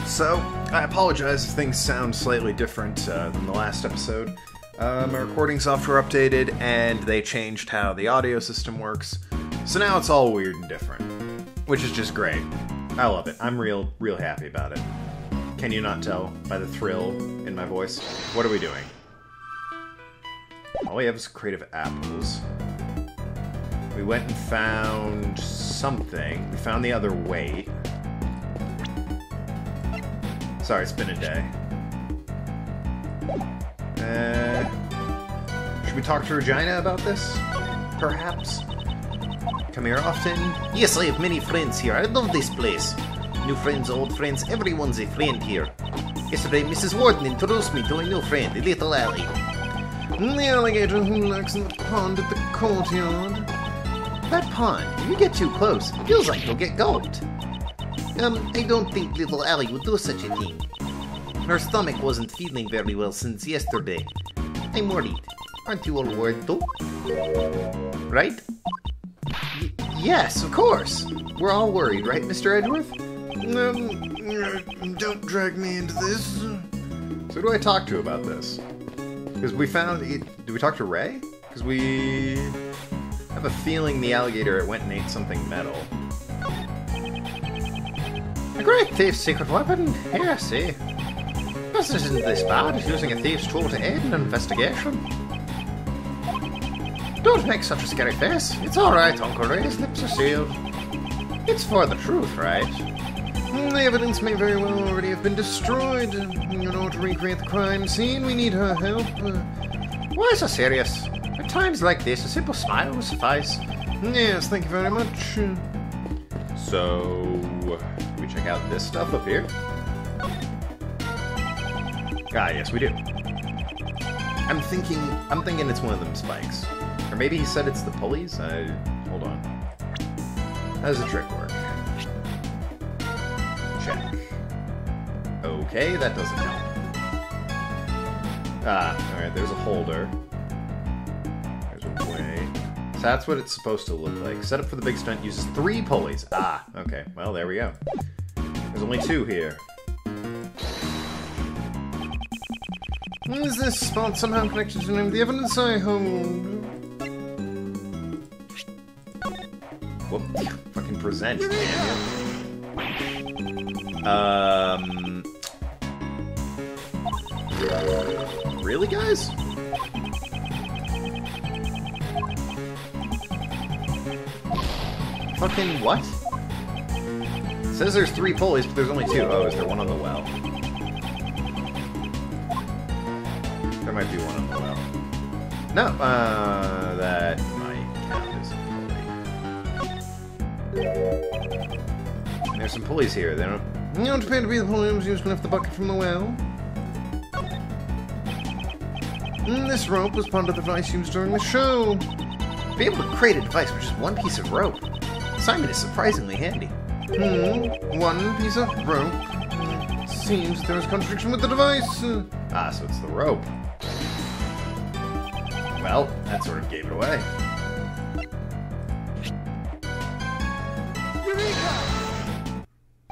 So, I apologize if things sound slightly different than the last episode. My recording software updated, and they changed how the audio system works. So now it's all weird and different, which is just great. I love it. I'm real happy about it. Can you not tell by the thrill in my voice? What are we doing? All we have is creative apples. We went and found something. We found the other weight. Sorry, it's been a day. Should we talk to Regina about this? Perhaps? Come here often? Yes, I have many friends here. I love this place. New friends, old friends, everyone's a friend here. Yesterday, Mrs. Warden introduced me to a new friend, a little alley. The alligator who lurks in the pond at the courtyard. That pond, if you get too close, it feels like you'll get gulped. I don't think little Allie would do such a thing. Her stomach wasn't feeling very well since yesterday. I'm worried. Aren't you all worried too? Right? Yes, of course. We're all worried, right, Mr. Edgeworth? Don't drag me into this. So who do I talk to about this? Because we found... Did we talk to Ray? Because we have a feeling the alligator went and ate something metal. A great thief's secret weapon? Yes, eh? This isn't this bad, using a thief's tool to aid an investigation. Don't make such a scary face. It's alright, Uncle Ray. His lips are sealed. It's for the truth, right? The evidence may very well already have been destroyed. In order to recreate the crime scene, we need her help. Why so serious? At times like this, a simple smile will suffice. Yes, thank you very much. So, can we check out this stuff up here? Ah, yes, we do. I'm thinking it's one of them spikes. Or maybe he said it's the pulleys? Hold on. How does the trick work? Check. Okay, that doesn't help. Ah, alright, there's a holder. There's a way. So that's what it's supposed to look like. Set up for the big stunt uses 3 pulleys. Ah, okay. Well, there we go. There's only 2 here. Is this spot somehow connected to the evidence I hold? Whoop. Fucking present, damn you. Really, guys? Fucking what? It says there's 3 pulleys, but there's only 2. Oh, is there one on the well? There might be one on the well. No, that might count as a pulley. There's some pulleys here. They don't appear to be the pulleys used to lift the bucket from the well. This rope was part of the device used during the show. To be able to create a device with just one piece of rope, Simon is surprisingly handy. One piece of rope. Seems there was contradiction with the device. Ah, so it's the rope. Well, that sort of gave it away.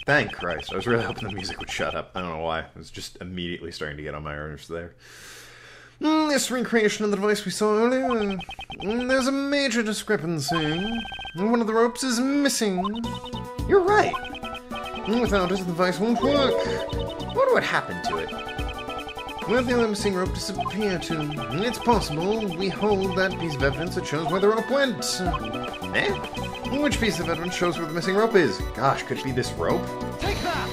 Thank Christ. I was really hoping the music would shut up. I don't know why. It was just immediately starting to get on my nerves there. This recreation of the device we saw earlier, there's a major discrepancy. One of the ropes is missing. You're right. Without it, the device won't work. I wonder what happened to it. Where did the other missing rope disappear to? It's possible we hold that piece of evidence that shows where the rope went. Eh? Which piece of evidence shows where the missing rope is? Gosh, could it be this rope? Take that!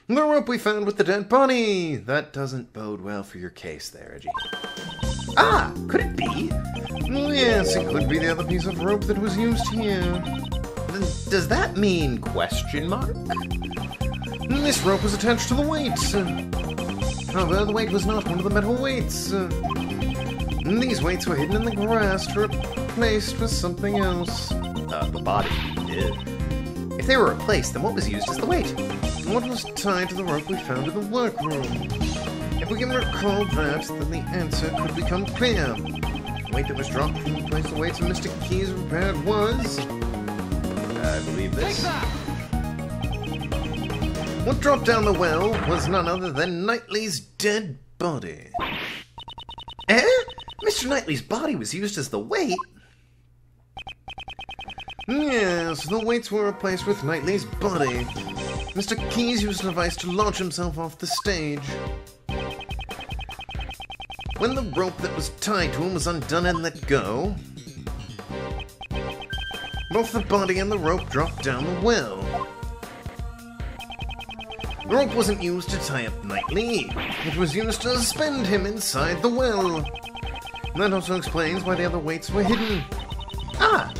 The rope we found with the dead body! That doesn't bode well for your case there, Reggie. Ah, could it be? Yes, it could be the other piece of rope that was used here. Then does that mean question mark? This rope was attached to the weight. However, the weight was not one of the metal weights. These weights were hidden in the grass to replaced with something else. The body did. If they were replaced, then what was used as the weight? What was tied to the rope we found in the workroom? If we can recall that, then the answer could become clear. The weight that was dropped from the place the weights of Mr. Key's repaired was... I believe this. What dropped down the well was none other than Knightley's dead body. Eh? Mr. Knightley's body was used as the weight? Yes, the weights were replaced with Knightley's body. Mr. Keyes used a device to launch himself off the stage. When the rope that was tied to him was undone and let go, both the body and the rope dropped down the well. The rope wasn't used to tie up Knightley. It was used to suspend him inside the well. That also explains why the other weights were hidden. Ah,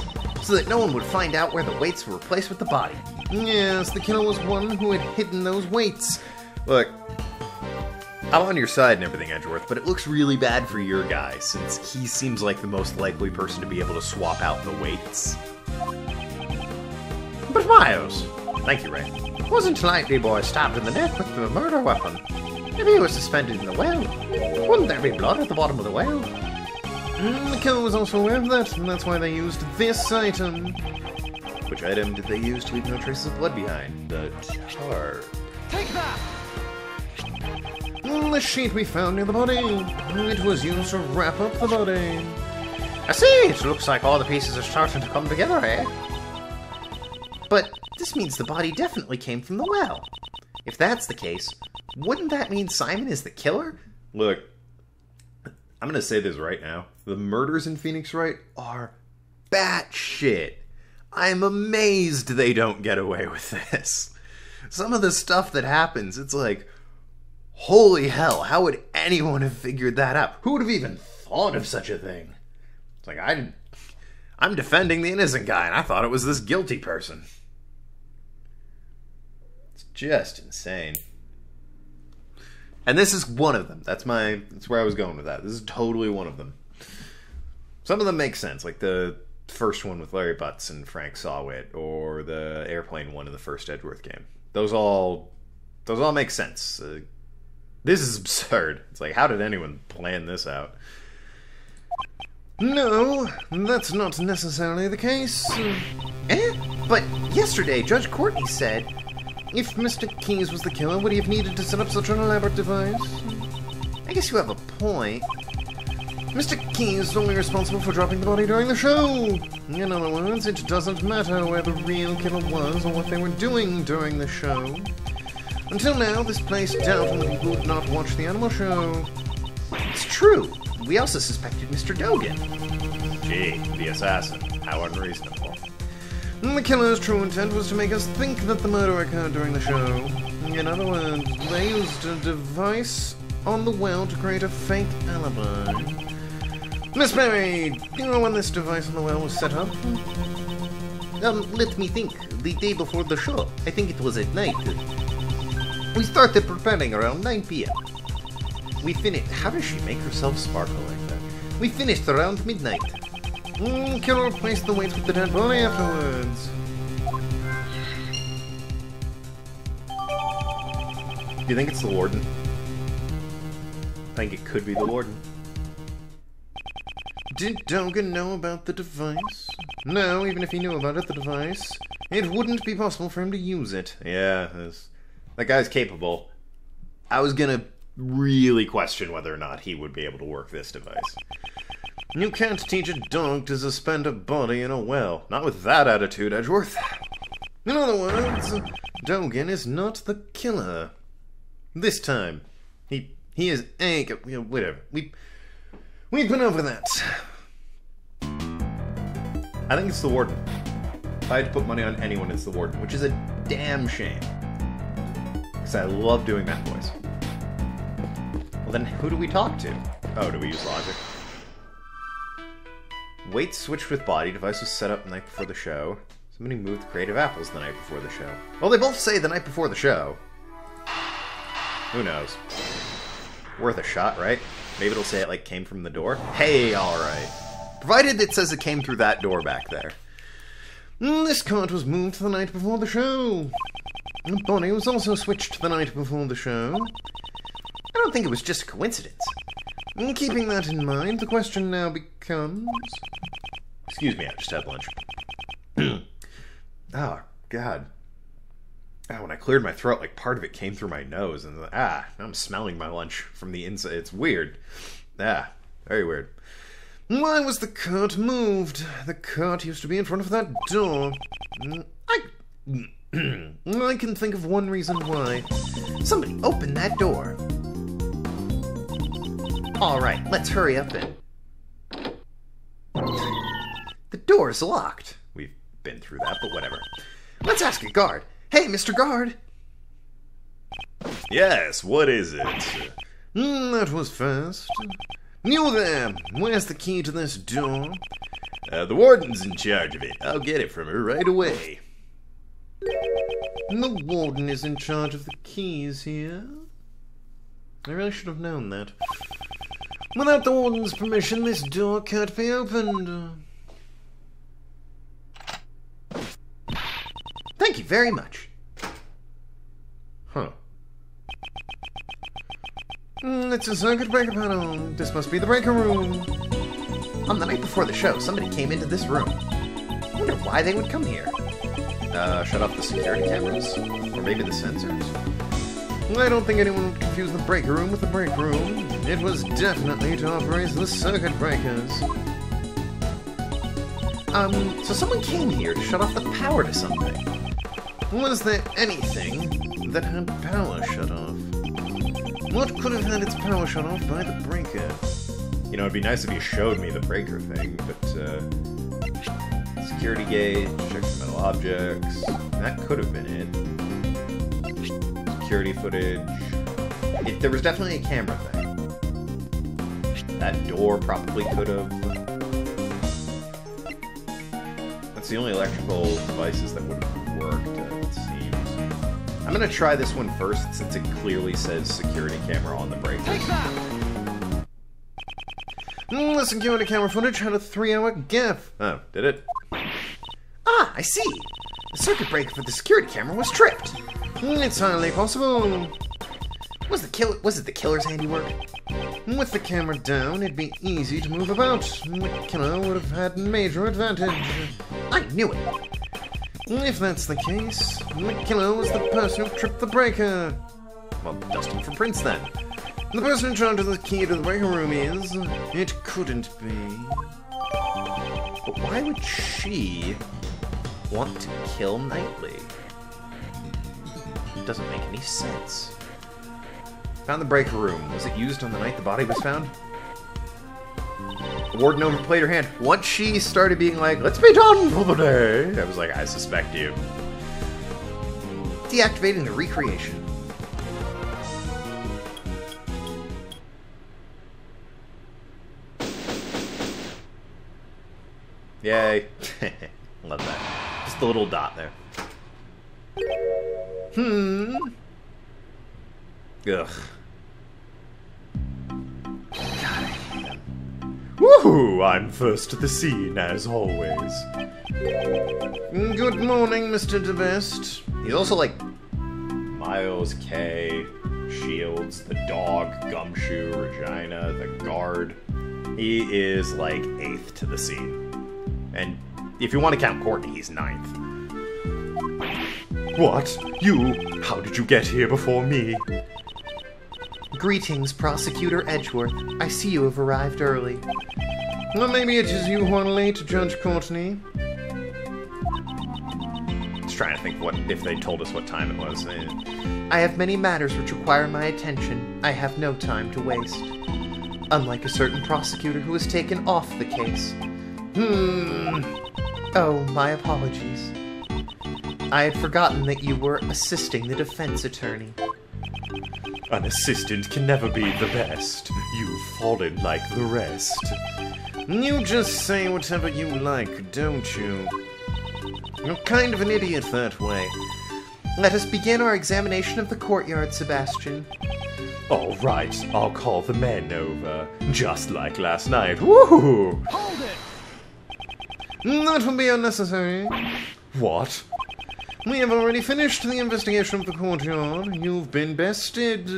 so that no one would find out where the weights were replaced with the body. Yes, the killer was one who had hidden those weights. Look, I'm on your side and everything, Edgeworth, but it looks really bad for your guy, since he seems like the most likely person to be able to swap out the weights. But Miles, Thank you, Ray. wasn't Lightly Boy stabbed in the neck with the murder weapon? If he was suspended in the well, wouldn't there be blood at the bottom of the well? The killer was also aware of that, and that's why they used this item. Which item did they use to leave no traces of blood behind? The tar. Take that! The sheet we found near the body. It was used to wrap up the body. I see, it looks like all the pieces are starting to come together, eh? But this means the body definitely came from the well. If that's the case, wouldn't that mean Simon is the killer? Look, I'm gonna say this right now. The murders in Phoenix Wright are batshit. I'm amazed they don't get away with this. Some of the stuff that happens, it's like, holy hell, how would anyone have figured that out? Who would have even thought of such a thing? It's like, I'm defending the innocent guy, and I thought it was this guilty person. It's just insane. And this is one of them. That's where I was going with that. This is totally one of them. Some of them make sense, like the first one with Larry Butts and Frank Sawit, or the airplane one in the first Edgeworth game. Those all make sense. This is absurd. It's like, how did anyone plan this out? No, that's not necessarily the case. Eh? But yesterday, Judge Courtney said... If Mr. Keyes was the killer, would he have needed to set up such an elaborate device? I guess you have a point. Mr. Keyes is only responsible for dropping the body during the show. In other words, it doesn't matter where the real killer was or what they were doing during the show. Until now, this placed doubt on the people who did not watch the animal show. It's true. We also suspected Mr. Dogan. Gee, the assassin. How unreasonable. The killer's true intent was to make us think that the murder occurred during the show. In other words, they used a device on the well to create a fake alibi. Miss Berry, do you know when this device on the well was set up? Let me think. The day before the show. I think it was at night. We started preparing around 9 p.m. We finished... How does she make herself sparkle like that? We finished around midnight. Killer replaced the weights with the dead body afterwards. Do you think it's the warden? I think it could be the warden. Did Dogan know about the device? No, even if he knew about it, the device, it wouldn't be possible for him to use it. Yeah, that guy's capable. I was gonna really question whether or not he would be able to work this device. You can't teach a dog to suspend a body in a well. Not with that attitude, Edgeworth. In other words, Dogan is not the killer. This time. He is a... whatever. We've been over that. I think it's the warden. If I had to put money on anyone, it's the warden, which is a damn shame. Because I love doing that voice. Well, then who do we talk to? Oh, do we use logic? Weight switched with body. Device was set up the night before the show. Somebody moved creative apples the night before the show. Well, they both say the night before the show. Who knows? Worth a shot, right? Maybe it'll say it like came from the door. Hey, alright. Provided it says it came through that door back there. This cart was moved the night before the show. The body was also switched the night before the show. I don't think it was just a coincidence. Keeping that in mind, the question now becomes... Excuse me, I just had lunch. Oh, God. when I cleared my throat, like, part of it came through my nose, and now I'm smelling my lunch from the inside. It's weird. Very weird. Why was the cart moved? The cart used to be in front of that door. I can think of one reason why. Somebody open that door. Alright, let's hurry up and... The door's locked. We've been through that, but whatever. Let's ask a guard. Hey, Mr. Guard. Yes, what is it? That was fast. You there! Where's the key to this door? The warden's in charge of it. I'll get it from her right away. The warden is in charge of the keys here. I really should have known that. Without the warden's permission, this door can't be opened. Thank you very much. Huh. It's a circuit breaker panel. This must be the breaker room. On the night before the show, somebody came into this room. I wonder why they would come here. Shut off the security cameras? Or maybe the sensors? I don't think anyone would confuse the breaker room with the break room. It was definitely to operate the circuit breakers. So someone came here to shut off the power to something. Was there anything that had power shut off? What could have had its power shut off by the breaker? You know, it'd be nice if you showed me the breaker thing, but, security gauge, check for metal objects, that could have been it. Security footage. There was definitely a camera thing. That door probably could have. That's the only electrical devices that would have worked, it seems. I'm gonna try this one first, since it clearly says security camera on the breaker. Take that! The security camera footage had a 3-hour gap. Oh, did it? Ah, I see. The circuit breaker for the security camera was tripped. It's highly possible. Was it the killer's handiwork? With the camera down, it'd be easy to move about. The killer would have had major advantage. I knew it. If that's the case, the killer was the person who tripped the breaker. Well, dust him for prints then. The person in charge of the key to the breaker room is... It couldn't be. But why would she want to kill Knightley? It doesn't make any sense. Found the breaker room. Was it used on the night the body was found? The warden overplayed her hand. Once she started being like, let's be done for the day, I was like, I suspect you. Deactivating the recreation. Yay. Love that. Just the little dot there. Ugh. Woohoo! I'm first to the scene, as always. Good morning, Mr. DeVest. He's also like Miles, K, Shields, the dog, Gumshoe, Regina, the guard. He is like 8th to the scene. And if you want to count Courtney, he's 9th. What? You? How did you get here before me? Greetings, Prosecutor Edgeworth. I see you have arrived early. Well, maybe it is you who are late, Judge Courtney. Just trying to think what if they told us what time it was. I have many matters which require my attention. I have no time to waste. Unlike a certain prosecutor who has taken off the case. Oh, my apologies. I had forgotten that you were assisting the defense attorney. An assistant can never be the best. You've fallen like the rest. You just say whatever you like, don't you? You're kind of an idiot that way. Let us begin our examination of the courtyard, Sebastian. All right, I'll call the men over. Just like last night. Woohoo! Hold it! That will be unnecessary. What? We have already finished the investigation of the courtyard. You've been bested.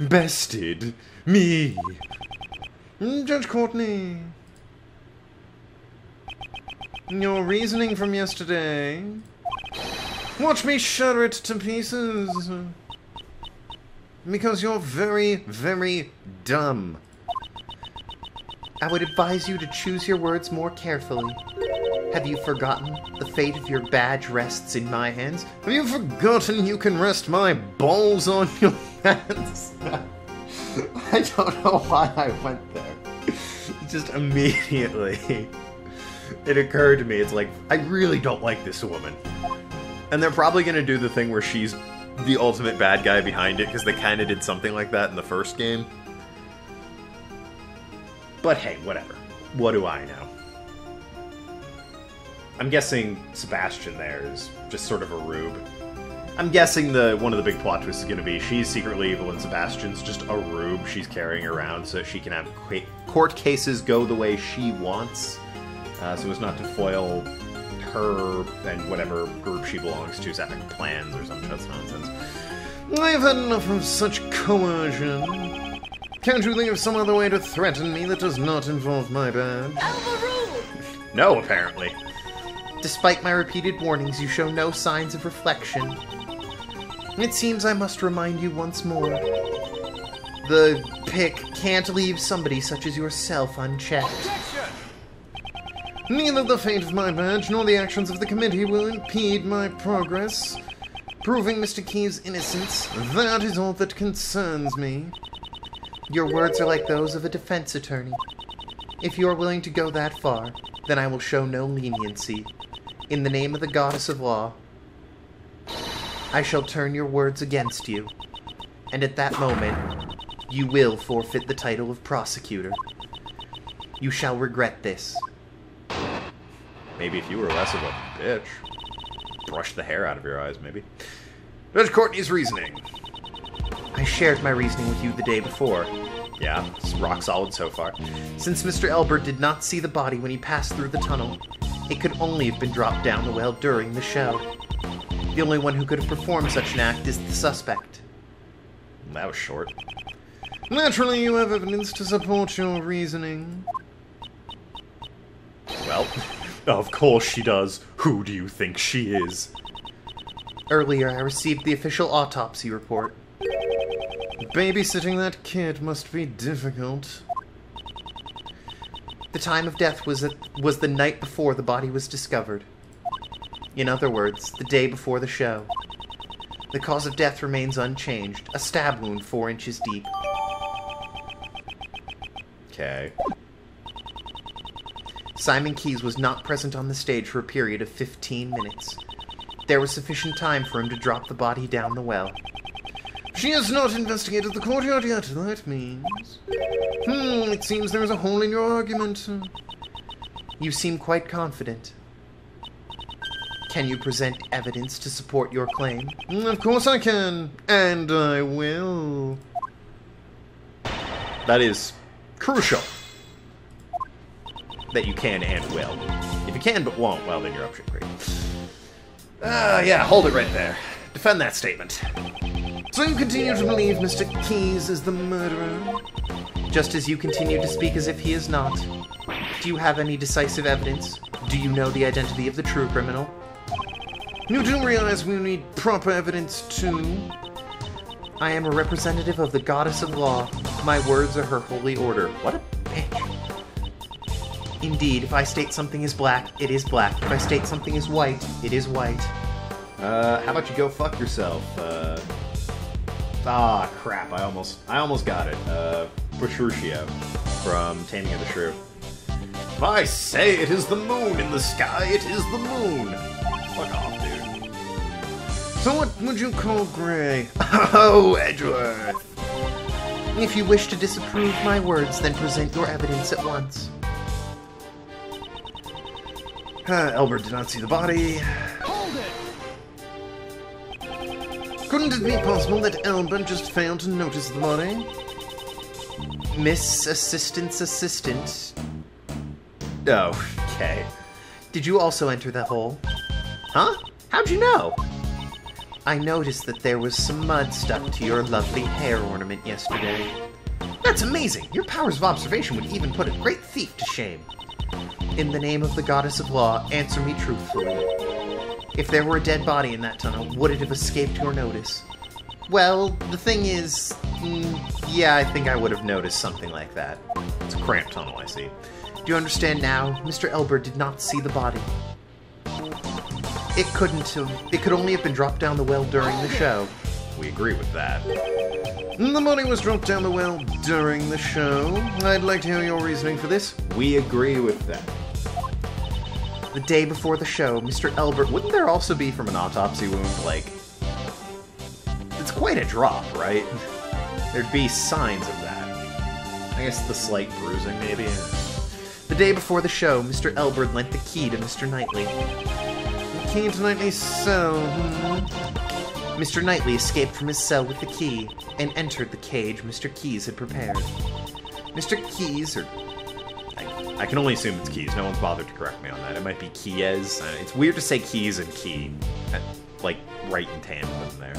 Bested? Me? Judge Courtney. Your reasoning from yesterday. Watch me shatter it to pieces. Because you're very, very dumb. I would advise you to choose your words more carefully. Have you forgotten the fate of your badge rests in my hands? Have you forgotten you can rest my balls on your hands? I don't know why I went there. Just immediately, it occurred to me, it's like, I really don't like this woman. And they're probably going to do the thing where she's the ultimate bad guy behind it, because they kind of did something like that in the first game. But hey, whatever. What do I know? I'm guessing Sebastian there is just sort of a rube. I'm guessing one of the big plot twists is going to be she's secretly evil and Sebastian's just a rube she's carrying around so she can have court cases go the way she wants, so as not to foil her and whatever group she belongs to's epic plans or some such nonsense. I've had enough of such coercion. Can't you think of some other way to threaten me that does not involve my badge? No, apparently. Despite my repeated warnings, you show no signs of reflection. It seems I must remind you once more. The pick can't leave somebody such as yourself unchecked. Neither the fate of my badge nor the actions of the committee will impede my progress. Proving Mr. Key's innocence, that is all that concerns me. Your words are like those of a defense attorney. If you are willing to go that far, then I will show no leniency. In the name of the goddess of law, I shall turn your words against you. And at that moment, you will forfeit the title of prosecutor. You shall regret this. Maybe if you were less of a bitch. Brush the hair out of your eyes, maybe. Judge Courtney's reasoning. I shared my reasoning with you the day before. Yeah, it's rock solid so far. Since Mr. Elbert did not see the body when he passed through the tunnel, it could only have been dropped down the well during the show. The only one who could have performed such an act is the suspect. That was short. Naturally, you have evidence to support your reasoning. Well, of course she does. Who do you think she is? Earlier, I received the official autopsy report. Babysitting that kid must be difficult. The time of death was the night before the body was discovered. In other words, the day before the show. The cause of death remains unchanged, a stab wound 4 inches deep. Okay. Simon Keyes was not present on the stage for a period of 15 minutes. There was sufficient time for him to drop the body down the well. She has not investigated the courtyard yet, that means. It seems there is a hole in your argument. You seem quite confident. Can you present evidence to support your claim? Of course I can, and I will. That is crucial. That you can and will. If you can but won't, well then you're up shit creek. Yeah, hold it right there. Defend that statement. So you continue to believe Mr. Keyes is the murderer? Just as you continue to speak as if he is not. Do you have any decisive evidence? Do you know the identity of the true criminal? You do realize we need proper evidence too? I am a representative of the goddess of law. My words are her holy order. What a bitch. Indeed, if I state something is black, it is black. If I state something is white, it is white. How about you go fuck yourself? Crap, I almost got it. Petruchio from Taming of the Shrew. If I say it is the moon in the sky, it is the moon. Fuck off, dude. So what would you call Grey? Oh, Edgeworth. If you wish to disapprove my words, then present your evidence at once. Elbert did not see the body. Hold it! Couldn't it be possible that Albert just failed to notice the body? Miss Assistant's assistant. Oh, okay. Did you also enter the hole? Huh? How'd you know? I noticed that there was some mud stuck to your lovely hair ornament yesterday. That's amazing! Your powers of observation would even put a great thief to shame. In the name of the goddess of law, answer me truthfully. If there were a dead body in that tunnel, would it have escaped your notice? Well, the thing is, yeah, I think I would have noticed something like that. It's a cramped tunnel, I see. Do you understand now? Mr. Elbert did not see the body. It could only have been dropped down the well during the show. We agree with that. The body was dropped down the well during the show. I'd like to hear your reasoning for this. We agree with that. The day before the show, Mr. Elbert... Wouldn't there also be from an autopsy wound, like... It's quite a drop, right? There'd be signs of that. I guess the slight bruising, maybe? The day before the show, Mr. Elbert lent the key to Mr. Knightley. The key to Knightley's cell, Mr. Knightley escaped from his cell with the key and entered the cage Mr. Keyes had prepared. Mr. Keyes, or... I can only assume it's Keys. No one's bothered to correct me on that. It might be Keyes. It's weird to say Keys and Key. Like, right in tandem there.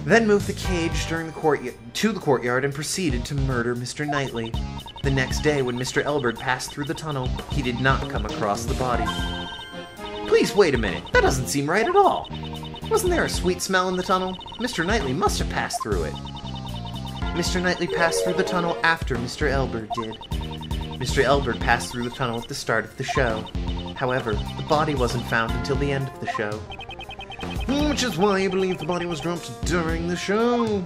Then moved the cage to the courtyard and proceeded to murder Mr. Knightley. The next day, when Mr. Elbert passed through the tunnel, he did not come across the body. Please wait a minute. That doesn't seem right at all. Wasn't there a sweet smell in the tunnel? Mr. Knightley must have passed through it. Mr. Knightley passed through the tunnel after Mr. Elbert did. Mr. Elbert passed through the tunnel at the start of the show. However, the body wasn't found until the end of the show. Which is why you believe the body was dropped during the show.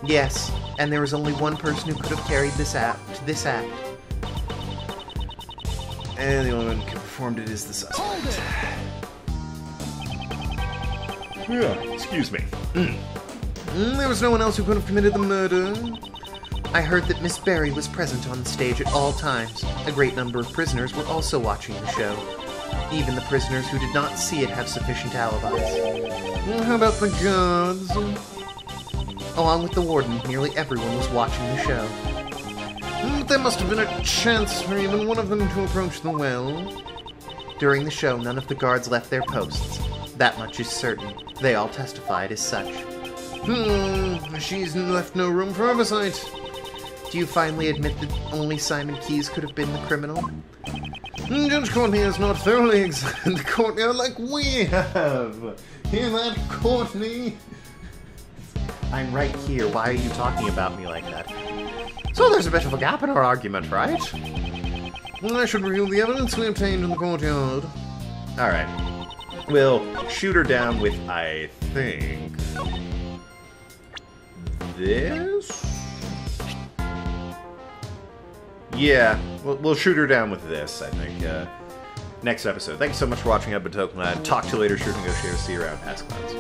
Yes, and there was only one person who could have carried this act. And the only one who performed it is the suspect. Yeah, excuse me. There was no one else who could have committed the murder. I heard that Miss Berry was present on stage at all times. A great number of prisoners were also watching the show. Even the prisoners who did not see it have sufficient alibis. How about the guards? Along with the warden, nearly everyone was watching the show. There must have been a chance for even one of them to approach the well. During the show, none of the guards left their posts. That much is certain. They all testified as such. She's left no room for oversight. Do you finally admit that only Simon Keyes could have been the criminal? Judge Courtney has not thoroughly examined the courtyard like we have. Hear that, Courtney? I'm right here. Why are you talking about me like that? So there's a bit of a gap in our argument, right? I should review the evidence we obtained in the courtyard. Alright. We'll shoot her down with, I think... this? Yeah, we'll shoot her down with this, I think. Next episode. Thanks so much for watching. I've been Tokenlad. Talk to you later. Sure to go share. See you around. Ask Clouds.